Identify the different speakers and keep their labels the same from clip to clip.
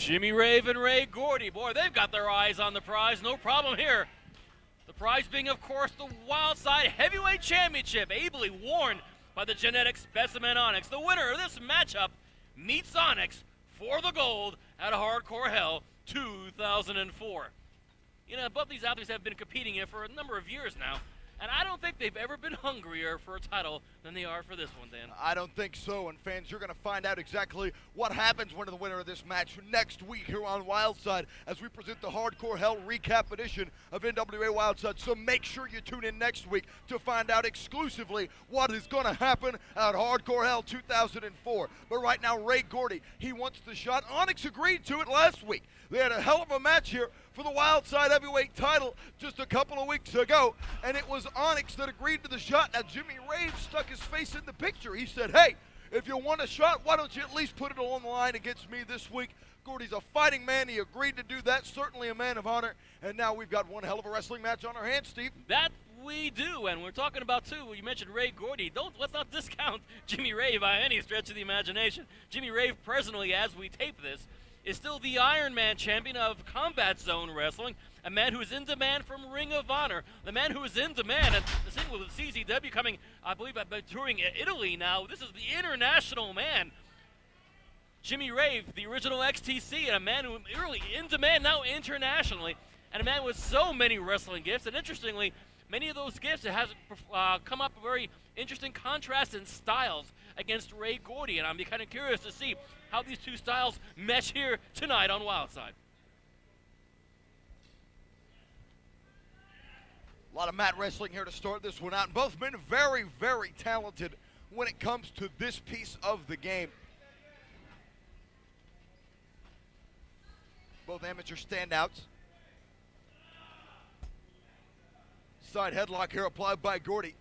Speaker 1: Jimmy Rave and Ray Gordy, boy, they've got their eyes on the prize. No problem here. The prize being, of course, the Wildside Heavyweight Championship, ably worn by the genetic specimen Onyx. The winner of this matchup meets Onyx for the gold at Hardcore Hell 2004. You know, both these athletes have been competing here for a number of years now, and I don't think they've ever been hungrier for a title than they are for this one, Dan.
Speaker 2: I don't think so, and fans, you're going to find out exactly what happens when the winner of this match next week here on Wildside as we present the Hardcore Hell recap edition of NWA Wildside. So make sure you tune in next week to find out exclusively what is going to happen at Hardcore Hell 2004. But right now, Ray Gordy, he wants the shot. Onyx agreed to it last week. They had a hell of a match here for the Wildside Heavyweight title just a couple of weeks ago, and it was Onyx that agreed to the shot. Now, Jimmy Rave stuck his face in the picture. He said, hey, if you want a shot, why don't you at least put it on the line against me this week? Gordy's a fighting man. He agreed to do that, certainly a man of honor, and now we've got one hell of a wrestling match on our hands, Steve.
Speaker 1: That we do, and we're talking about, too, you mentioned Ray Gordy. Let's not discount Jimmy Rave by any stretch of the imagination. Jimmy Rave, presently, as we tape this, is still the Iron Man champion of Combat Zone Wrestling, a man who is in demand from Ring of Honor, the man who is in demand, and the thing with CZW coming, I believe, touring Italy now, this is the international man. Jimmy Rave, the original XTC, and a man who is really in demand now internationally, and a man with so many wrestling gifts, and interestingly, many of those gifts have come up very interesting contrasts and styles against Ray Gordy, and I'm kind of curious to see how these two styles mesh here tonight on Wildside.
Speaker 2: A lot of mat wrestling here to start this one out, and both men very, very talented when it comes to this piece of the game. Both amateur standouts. Side headlock here applied by Gordy.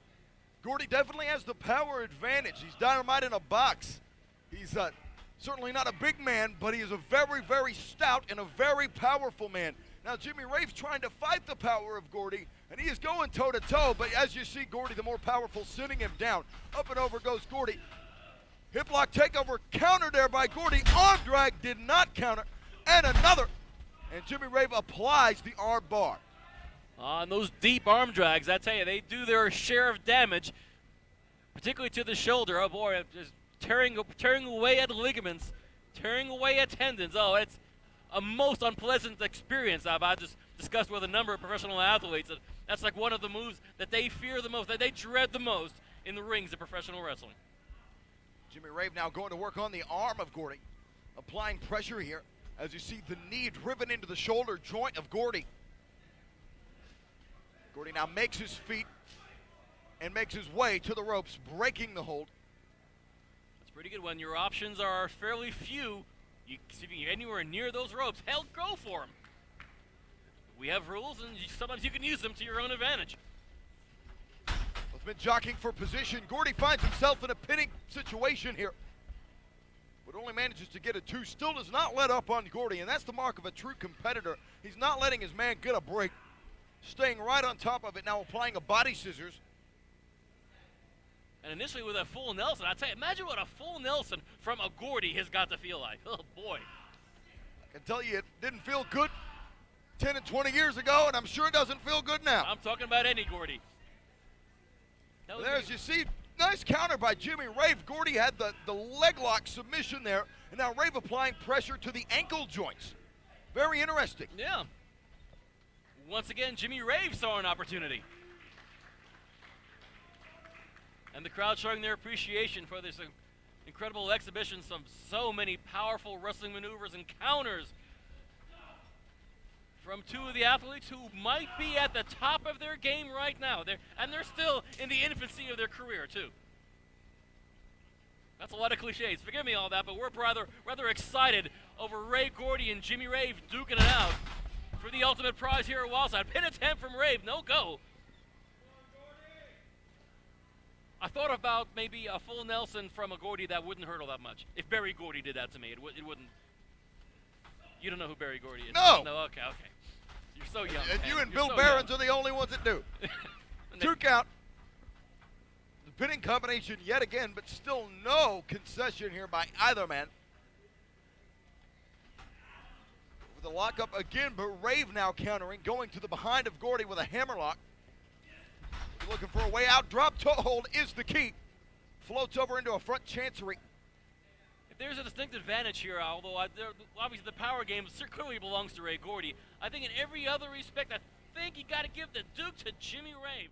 Speaker 2: Gordy definitely has the power advantage. He's dynamite in a box. He's certainly not a big man, but he is a very, very stout and a very powerful man. Now, Jimmy Rave's trying to fight the power of Gordy, and he is going toe-to-toe, but as you see, Gordy, the more powerful, sitting him down. Up and over goes Gordy. Hip lock takeover, counter there by Gordy. Arm drag did not counter, and another. And Jimmy Rave applies the arm bar.
Speaker 1: On those deep arm drags, I tell you, they do their share of damage, particularly to the shoulder. Oh boy, just tearing away at ligaments, tearing away at tendons. Oh, it's a most unpleasant experience. I've just discussed with a number of professional athletes. That's like one of the moves that they fear the most, that they dread the most in the rings of professional wrestling.
Speaker 2: Jimmy Rave now going to work on the arm of Gordy, applying pressure here as you see the knee driven into the shoulder joint of Gordy. Gordy now makes his feet and makes his way to the ropes, breaking the hold.
Speaker 1: That's pretty good. When your options are fairly few, if you can get anywhere near those ropes, hell, go for them. We have rules, and sometimes you can use them to your own advantage.
Speaker 2: Both men jockeying for position. Gordy finds himself in a pinning situation here, but only manages to get a two. Still does not let up on Gordy, and that's the mark of a true competitor. He's not letting his man get a break. Staying right on top of it, now applying a body scissors.
Speaker 1: And initially with a full Nelson, I tell you, imagine what a full Nelson from a Gordy has got to feel like. Oh, boy.
Speaker 2: I can tell you it didn't feel good 10 and 20 years ago, and I'm sure it doesn't feel good now.
Speaker 1: I'm talking about any Gordy.
Speaker 2: There, as you see, nice counter by Jimmy Rave. Gordy had the leg lock submission there, and now Rave applying pressure to the ankle joints. Very interesting.
Speaker 1: Yeah. Once again, Jimmy Rave saw an opportunity. And the crowd showing their appreciation for this incredible exhibition. So many powerful wrestling maneuvers and counters from two of the athletes who might be at the top of their game right now. They're still in the infancy of their career, too. That's a lot of cliches. Forgive me all that, but we're rather excited over Ray Gordy and Jimmy Rave duking it out for the ultimate prize here at Wildside. Pin attempt from Rave, no go. I thought about maybe a full Nelson from a Gordy that wouldn't hurt all that much. If Barry Gordy did that to me, it wouldn't. You don't know who Barry Gordy is?
Speaker 2: No.
Speaker 1: No, okay. You're so young.
Speaker 2: And you and
Speaker 1: You're
Speaker 2: Bill
Speaker 1: so
Speaker 2: Barons
Speaker 1: young.
Speaker 2: are the only ones that do. Two count. The pinning combination yet again, but still no concession here by either man. with the lockup again, but Rave now countering, going to the behind of Gordy with a hammerlock. Looking for a way out. Drop toe hold is the key. Floats over into a front chancery.
Speaker 1: If there's a distinct advantage here, although obviously the power game clearly belongs to Ray Gordy, I think in every other respect, I think you got to give the Duke to Jimmy Rave.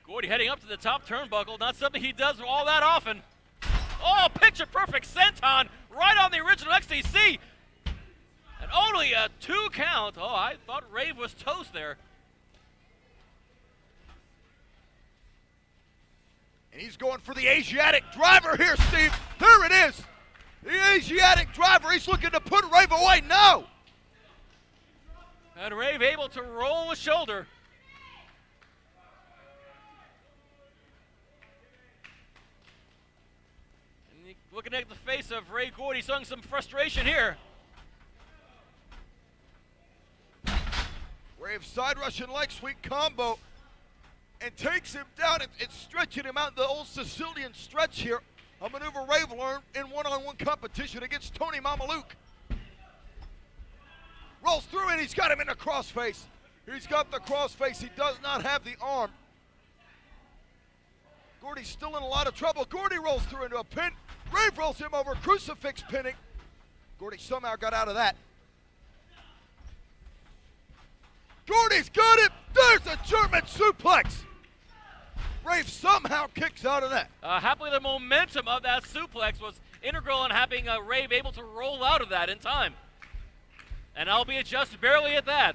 Speaker 1: Gordy heading up to the top turnbuckle, not something he does all that often. Oh, picture perfect senton right on the original XTC. And only a 2 count. Oh, I thought Rave was toast there.
Speaker 2: And he's going for the Asiatic driver here, Steve. There it is. The Asiatic driver. He's looking to put Rave away. No.
Speaker 1: And Rave able to roll the shoulder. And looking at the face of Ray Gordy, showing some frustration here.
Speaker 2: Rave side Russian leg sweep combo. And takes him down. It's stretching him out, the old Sicilian stretch here. A maneuver Rave learned in one-on-one competition against Tony Mamaluke. Rolls through and he's got him in the crossface. He's got the crossface. He does not have the arm. Gordy's still in a lot of trouble. Gordy rolls through into a pin. Rave rolls him over, crucifix pinning. Gordy somehow got out of that. Gordy's got it. There's a German suplex. Rave somehow kicks out of that.
Speaker 1: Happily, the momentum of that suplex was integral in having Rave able to roll out of that in time. And albeit just barely at that.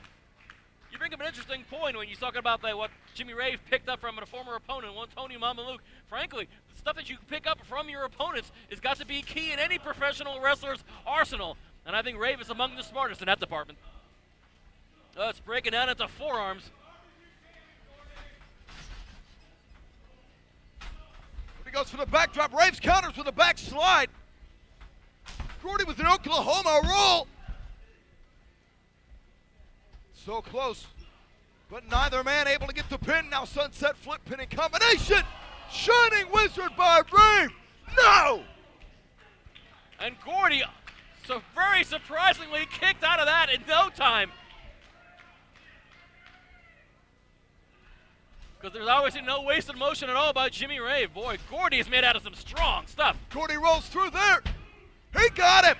Speaker 1: You bring up an interesting point when you're talking about what Jimmy Rave picked up from a former opponent, one Tony Mamaluke. Frankly, the stuff that you pick up from your opponents has got to be key in any professional wrestler's arsenal. And I think Rave is among the smartest in that department. It's breaking down into forearms.
Speaker 2: He goes for the backdrop. Raves counters with a backslide. Gordy with an Oklahoma roll. So close, but neither man able to get the pin. Now sunset flip pinning combination. Shining Wizard by Rave. No!
Speaker 1: And Gordy, so very surprisingly, kicked out of that in no time. Because there's obviously no wasted motion at all by Jimmy Rave. Boy, Gordy is made out of some strong stuff.
Speaker 2: Gordy rolls through there. He got him.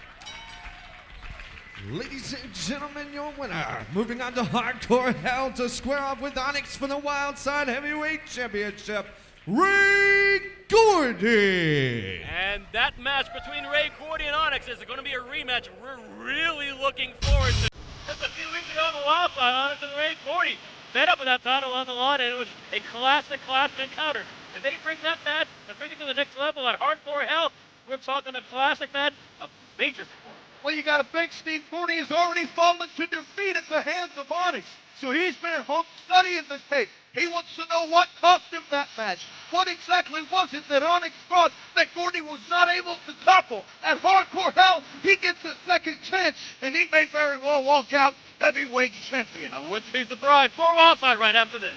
Speaker 3: Ladies and gentlemen, your winner. Moving on to Hardcore Hell to square off with Onyx for the Wildside Heavyweight Championship, Ray Gordy.
Speaker 1: And that match between Ray Gordy and Onyx is going to be a rematch we're really looking forward to. Just a few weeks ago on the Wildside, Onyx and Ray Gordy fed up with that title on the line, and it was a classic encounter. If they bring that match and bring it to the next level at Hardcore Hell, we're talking a classic match of major support.
Speaker 4: Well, you got to think Steve Gordy has already fallen to defeat at the hands of Onyx. So he's been at home studying this tape. He wants to know what cost him that match. What exactly was it that Onyx thought that Gordy was not able to topple? At Hardcore Hell, he gets a second chance, and he may very well walk out heavyweight champion.
Speaker 1: I wouldn't be surprised. More Wildside right after this.